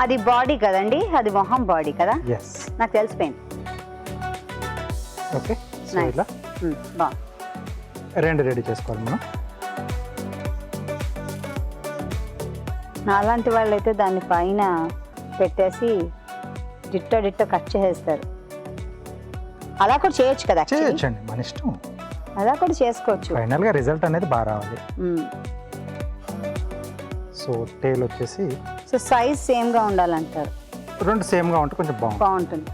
అది బాడీ కదండి, అది మొహం బాడీ కదా, ఎస్, నాకు తెలిసిపోయింది. ఓకే. So Nice. ఇలా బాగుంది. 2 రెడీ చేసుకోవాలి మనం. నాలాంటి వాళ్ళు అయితే దాన్ని పైన పెట్టేసి డిట్ట కట్ చేసేస్తారు. అలా కూడా చేయొచ్చు కదా, actually. చేయొచ్చండి, మన ఇష్టం. అలా కూడా చేసుకోవచ్చు. ఫైనల్గా రిజల్ట్ అనేది బాగా రావాలి. సో టేల్ వచ్చేసి సో సైజ్ సేమ్ గా ఉండాలంటారు. 2 సేమ్గా ఉంటే కొంచెం బాగుంటుంది. బాగుంటుంది.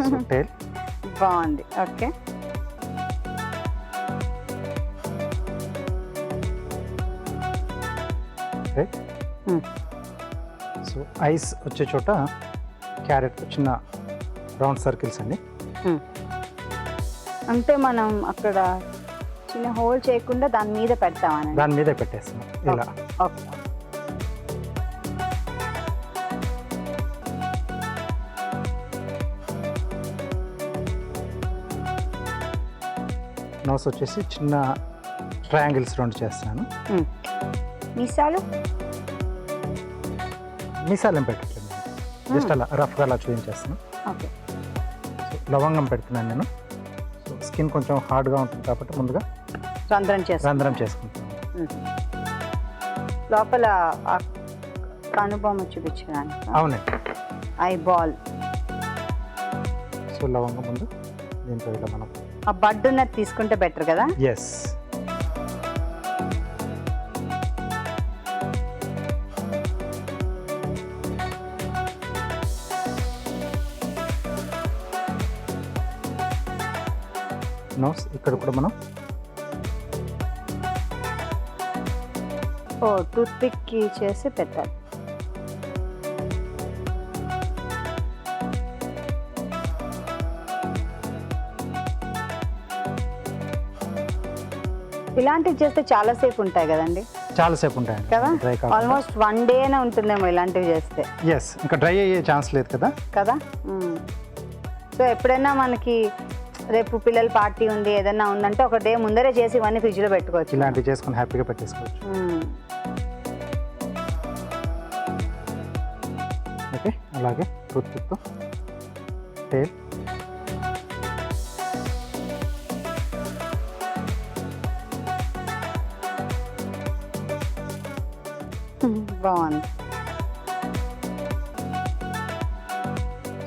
సో టేల్ బాగుంది. ఓకే. రైట్. సో ఐస్ వచ్చే చోట క్యారెట్ చిన్న రౌండ్ సర్కిల్స్ అండి. అంటే మనం అక్కడ చిన్న హోల్ చేయకుండా దాని మీద పెడతామని. దాని మీదే పెట్టేస్తున్నాం ఇలా. ఓకే. నోస్ వచ్చేసి చిన్న ట్రయాంగిల్స్ 2 చేస్తున్నాను. మీసాలు మీసాలు ఏం పెట్టట్లేదు, జస్ట్ అలా రఫ్గా అలా చూపించేస్తున్నాను. ఓకే. సో లవంగం పెడుతున్నాను నేను. సో స్కిన్ కొంచెం హార్డ్గా ఉంటుంది కాబట్టి ముందుగా రంధ్రం చేసుకుంటాను. లోపల ఆ కనుబొమ్మ చూపించడానికి. అవునండి. Eye ball. సో లవంగం ముందు దీంతో ఇలా మనం ఆ బడ్డు ఉన్నది తీసుకుంటే బెటర్ కదా. ఎస్. నోస్ ఇక్కడ కూడా మనం టూత్ పిక్ చేసి పెట్టాలి. ఇలాంటివి చేస్తే చాలా సేపు ఉంటాయి కదండి. చాలాసేపు ఉంటాయండి కదా, డ్రై ఆల్మోస్ట్ 1 డే ఉంటుందేమో ఇలాంటివి చేస్తే. ఎస్, ఇంకా డ్రై అయ్యే ఛాన్స్ లేదు కదా. కదా. సో ఎప్పుడైనా మనకి రేపు పిల్లల పార్టీ ఉంది, ఏదైనా ఉందంటే ఒక డే ముందరే చేసి ఇవన్నీ ఫ్రిడ్జ్లో పెట్టుకోవచ్చు. ఇలాంటివి చేసుకుని హ్యాపీగా పెట్టేసుకోవచ్చు. ఓకే. అలాగే టూత్ పిక్తో టేల్ బాగుంది.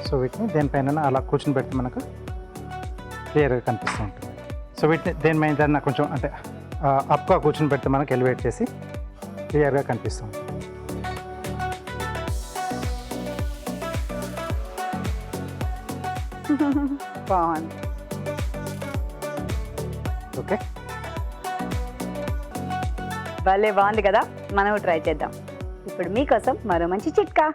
సో వీటిని దేనిపైన అలా కూర్చుని పెడితే మనకు క్లియర్గా కనిపిస్తూ ఉంటుంది. సో వీటిని దేని మీద కొంచెం అంటే అప్గా కూర్చుని పెడితే మనకు ఎలివేట్ చేసి క్లియర్గా కనిపిస్తూ ఉంటుంది. బాగుంది. ఓకే, భలే బాగుంది కదా, మనం ట్రై చేద్దాం. ఇప్పుడు మీకోసం మరో మంచి చిట్కా.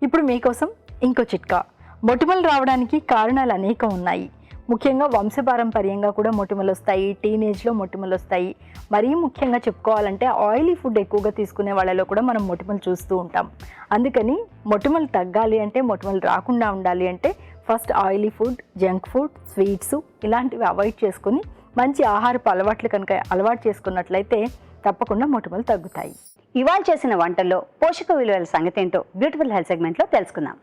ఇప్పుడు మీకోసం ఇంకో చిట్కా. మొటిమలు రావడానికి కారణాలు అనేకం ఉన్నాయి. ముఖ్యంగా వంశపారంపర్యంగా కూడా మొటిమలు వస్తాయి, టీనేజ్లో మొటిమలు వస్తాయి. మరీ ముఖ్యంగా చెప్పుకోవాలంటే ఆయిలీ ఫుడ్ ఎక్కువగా తీసుకునే వాళ్ళలో కూడా మనం మొటిమలు చూస్తూ ఉంటాం. అందుకని మొటిమలు తగ్గాలి అంటే, మొటిమలు రాకుండా ఉండాలి అంటే first oily food, junk food, sweets ఇలాంటివి అవాయిడ్ చేసుకుని మంచి ఆహారపు అలవాట్లు కనుక అలవాటు చేసుకున్నట్లయితే తప్పకుండా మొటిమలు తగ్గుతాయి. ఇవాళ చేసిన వంటల్లో పోషక విలువల సంగతి ఏంటో బ్యూటిఫుల్ హెల్త్ సెగ్మెంట్లో తెలుసుకుందాం.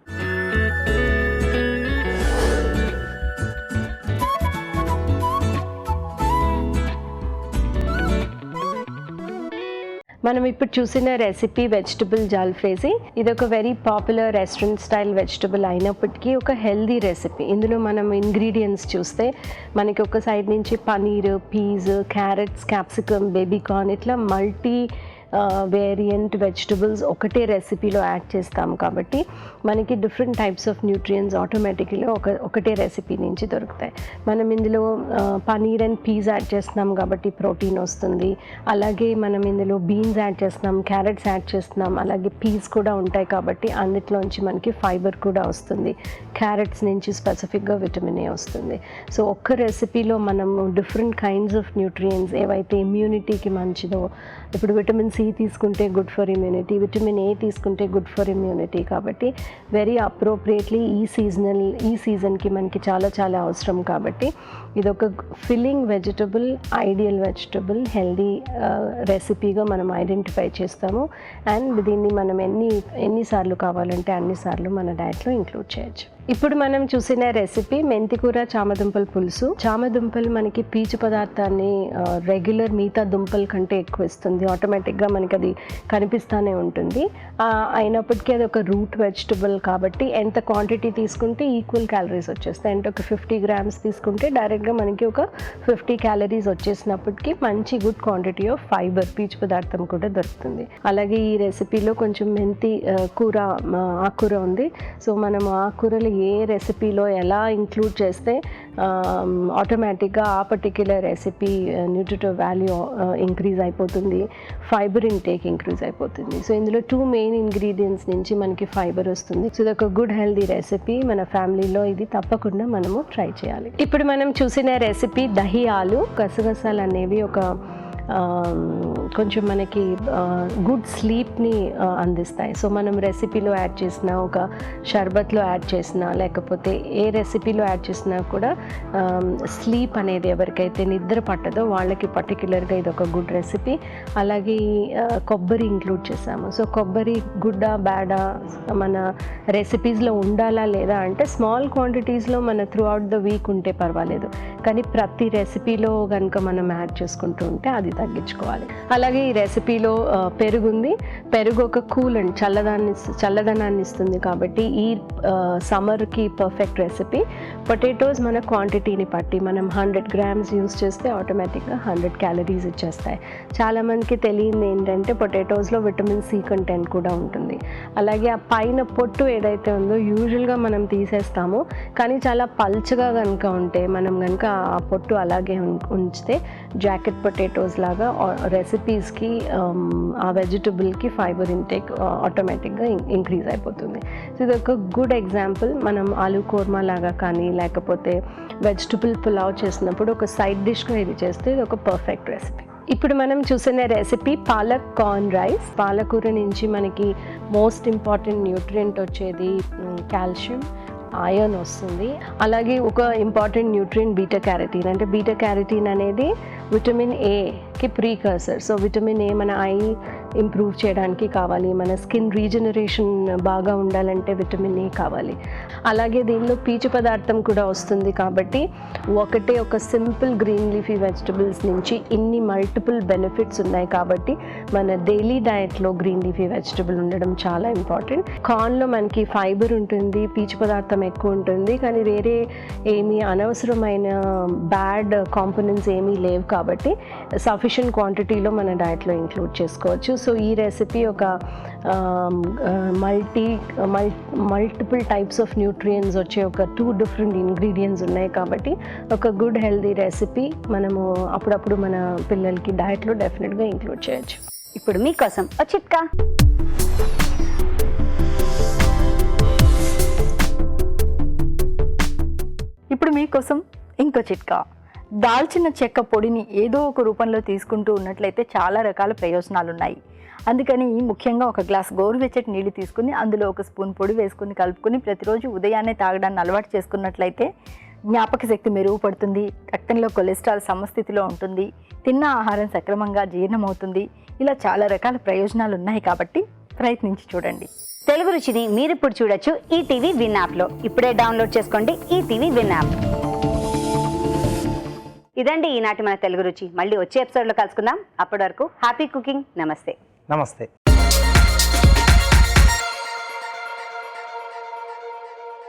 మనం ఇప్పుడు చూసిన రెసిపీ వెజిటబుల్ జాల్ఫ్రేజీ. ఇది ఒక very popular restaurant style vegetable అయినప్పటికీ ఒక హెల్దీ రెసిపీ. ఇందులో మనం ఇంగ్రీడియంట్స్ చూస్తే మనకి ఒక సైడ్ నుంచి paneer, peas, carrots, capsicum, baby corn ఇట్లా మల్టీ వేరియంట్ వెజిటబుల్స్ ఒకటే రెసిపీలో యాడ్ చేస్తాము కాబట్టి మనకి different types of nutrients automatically ఒకటే రెసిపీ నుంచి దొరుకుతాయి. మనం ఇందులో పనీర్ అండ్ పీస్ యాడ్ చేస్తున్నాం కాబట్టి ప్రోటీన్ వస్తుంది. అలాగే మనం ఇందులో బీన్స్ యాడ్ చేస్తున్నాం, క్యారెట్స్ యాడ్ చేస్తున్నాం, అలాగే పీస్ కూడా ఉంటాయి కాబట్టి అందులోంచి మనకి ఫైబర్ కూడా వస్తుంది. క్యారెట్స్ నుంచి స్పెసిఫిక్గా విటమిన్ ఏ వస్తుంది. సో ఒక్క రెసిపీలో మనము డిఫరెంట్ కైండ్స్ ఆఫ్ న్యూట్రియన్స్ ఏవైతే ఇమ్యూనిటీకి మంచిదో, ఇప్పుడు విటమిన్ సి తీసుకుంటే good for immunity, vitamin A తీసుకుంటే గుడ్ ఫర్ ఇమ్యూనిటీ కాబట్టి వెరీ అప్రోప్రియేట్లీ ఈ సీజన్కి మనకి చాలా చాలా అవసరం కాబట్టి ఇది ఒక filling vegetable, ideal vegetable, healthy రెసిపీగా మనం ఐడెంటిఫై చేస్తాము. అండ్ దీన్ని మనం ఎన్నిసార్లు కావాలంటే అన్నిసార్లు మన డైట్లో ఇంక్లూడ్ చేయొచ్చు. ఇప్పుడు మనం చూసిన రెసిపీ మెంతికూర చామదుంపల పులుసు. చామదుంపలు మనకి పీచు పదార్థాన్ని రెగ్యులర్ మిగతా దుంపల కంటే ఎక్కువ ఇస్తుంది. ఆటోమేటిక్గా మనకి అది కనిపిస్తూనే ఉంటుంది. అయినప్పటికీ అది ఒక రూట్ వెజిటబుల్ కాబట్టి ఎంత క్వాంటిటీ తీసుకుంటే ఈక్వల్ క్యాలరీస్ వచ్చేస్తాయి. అంటే ఒక 50 grams తీసుకుంటే డైరెక్ట్గా మనకి ఒక 50 calories వచ్చేసినప్పటికీ మంచి గుడ్ క్వాంటిటీ ఆఫ్ ఫైబర్, పీచు పదార్థం కూడా దొరుకుతుంది. అలాగే ఈ రెసిపీలో కొంచెం మెంతి కూర, ఆకుకూర ఉంది. సో మనం ఆకుకూరలు ఏ రెసిపీలో ఎలా ఇంక్లూడ్ చేస్తే ఆటోమేటిక్గా ఆ particular recipe nutritive value increase అయిపోతుంది, ఫైబర్ ఇంటేక్ ఇంక్రీజ్ అయిపోతుంది. సో ఇందులో 2 మెయిన్ ఇంగ్రీడియంట్స్ నుంచి మనకి ఫైబర్ వస్తుంది. సో ఇది ఒక గుడ్ హెల్దీ రెసిపీ. మన ఫ్యామిలీలో ఇది తప్పకుండా మనము ట్రై చేయాలి. ఇప్పుడు మనం చూసిన రెసిపీ దహి ఆలు. గసగసాలు అనేవి ఒక కొంచెం మనకి గుడ్ స్లీప్ని అందిస్తాయి. సో మనం రెసిపీలో యాడ్ చేసిన, ఒక షర్బత్లో యాడ్ చేసిన, లేకపోతే ఏ రెసిపీలో యాడ్ చేసినా కూడా స్లీప్ అనేది ఎవరికైతే నిద్ర పట్టదో వాళ్ళకి పర్టిక్యులర్గా ఇది ఒక గుడ్ రెసిపీ. అలాగే కొబ్బరి ఇంక్లూడ్ చేసాము. సో కొబ్బరి గుడ్డా బ్యాడా మన రెసిపీస్లో ఉండాలా లేదా అంటే స్మాల్ క్వాంటిటీస్లో మన త్రూ అవుట్ ద వీక్ ఉంటే పర్వాలేదు, కానీ ప్రతి రెసిపీలో కనుక మనం యాడ్ చేసుకుంటూ ఉంటే అది తగ్గించుకోవాలి. అలాగే ఈ రెసిపీలో పెరుగు ఉంది. పెరుగు ఒక కూల్ అండ్ చల్లదనాన్ని ఇస్తుంది కాబట్టి ఈ సమ్మర్కి పర్ఫెక్ట్ రెసిపీ. పొటాటోస్ మన క్వాంటిటీని బట్టి మనం 100 grams యూస్ చేస్తే ఆటోమేటిక్గా 100 calories ఇచ్చేస్తాయి. చాలామందికి తెలియదు ఏంటంటే పొటాటోస్లో విటమిన్ సి కంటెంట్ కూడా ఉంటుంది. అలాగే ఆ పైన పొట్టు ఏదైతే ఉందో యూజువల్గా మనం తీసేస్తాము, కానీ చాలా పల్చగా కనుక ఉంటే మనం కనుక ఆ పొట్టు అలాగే ఉంచితే జాకెట్ పొటాటోస్ లాగా రెసిపీస్కి ఆ వెజిటబుల్కి ఫైబర్ ఇంటేక్ ఆటోమేటిక్గా ఇంక్రీజ్ అయిపోతుంది. సో ఇది ఒక గుడ్ ఎగ్జాంపుల్. మనం ఆలూ కోర్మా లాగా కానీ లేకపోతే వెజిటబుల్ పులావ్ చేసినప్పుడు ఒక సైడ్ డిష్గా ఇది చేస్తే ఇది ఒక పర్ఫెక్ట్ రెసిపీ. ఇప్పుడు మనం చూసిన రెసిపీ పాలక్ కార్న్ రైస్. పాలకూర నుంచి మనకి మోస్ట్ ఇంపార్టెంట్ న్యూట్రియంట్ వచ్చేది కాల్షియం, ఐరన్ వస్తుంది. అలాగే ఒక ఇంపార్టెంట్ న్యూట్రియంట్ బీటా క్యారటీన్. అంటే బీటా క్యారటీన్ అనేది విటమిన్ ఏకి ప్రీకర్సర్. సో విటమిన్ ఏ మన ఐ ఇంప్రూవ్ చేయడానికి కావాలి, మన స్కిన్ రీజనరేషన్ బాగా ఉండాలంటే విటమిన్ ఏ కావాలి. అలాగే దీనిలో పీచు పదార్థం కూడా వస్తుంది కాబట్టి ఒక సింపుల్ గ్రీన్ లీఫీ వెజిటబుల్స్ నుంచి ఇన్ని మల్టిపుల్ బెనిఫిట్స్ ఉన్నాయి కాబట్టి మన డైలీ డయట్లో గ్రీన్ లీఫీ వెజిటబుల్ ఉండడం చాలా ఇంపార్టెంట్. కార్న్లో మనకి ఫైబర్ ఉంటుంది, పీచు పదార్థం ఎక్కువ ఉంటుంది, కానీ వేరే ఏమీ అనవసరమైన బ్యాడ్ కాంపోనెంట్స్ ఏమీ లేవు కాబట్టి సఫిషియంట్ క్వాంటిటీలో మన డయట్లో ఇంక్లూడ్ చేసుకోవచ్చు. సో ఈ రెసిపీ ఒక మల్టిపుల్ టైప్స్ ఆఫ్ న్యూట్రియంట్స్ వచ్చే ఒక 2 డిఫరెంట్ ఇంగ్రీడియంట్స్ ఉన్నాయి కాబట్టి ఒక గుడ్ హెల్దీ రెసిపీ మనము అప్పుడప్పుడు మన పిల్లలకి డయట్లో డెఫినెట్గా ఇంక్లూడ్ చేయొచ్చు. ఇప్పుడు మీకోసం ఒక చిట్కా. ఇప్పుడు మీకోసం ఇంకో చిట్కా. దాల్చిన చెక్క పొడిని ఏదో ఒక రూపంలో తీసుకుంటూ ఉన్నట్లయితే చాలా రకాల ప్రయోజనాలు ఉన్నాయి. అందుకని ముఖ్యంగా ఒక గ్లాస్ గోరువెచ్చటి నీళ్ళు తీసుకుని అందులో ఒక స్పూన్ పొడి వేసుకుని కలుపుకొని ప్రతిరోజు ఉదయాన్నే తాగడాన్ని అలవాటు చేసుకున్నట్లయితే జ్ఞాపక శక్తి మెరుగుపడుతుంది, రక్తంలో కొలెస్ట్రాల్ సమస్థితిలో ఉంటుంది, తిన్న ఆహారం సక్రమంగా జీర్ణమవుతుంది. ఇలా చాలా రకాల ప్రయోజనాలు ఉన్నాయి కాబట్టి ప్రయత్నించి చూడండి. తెలుగు రుచిని మీరిప్పుడు చూడొచ్చు ఈటీవీ విన్ యాప్లో. ఇప్పుడే డౌన్లోడ్ చేసుకోండి ఈటీవీ విన్ యాప్. ఇదండి ఈనాటి మన తెలుగు రుచి. మళ్ళీ వచ్చే ఎపిసోడ్లో కలుసుకుందాం. అప్పటి వరకు హ్యాపీ కుకింగ్. నమస్తే. నమస్తే.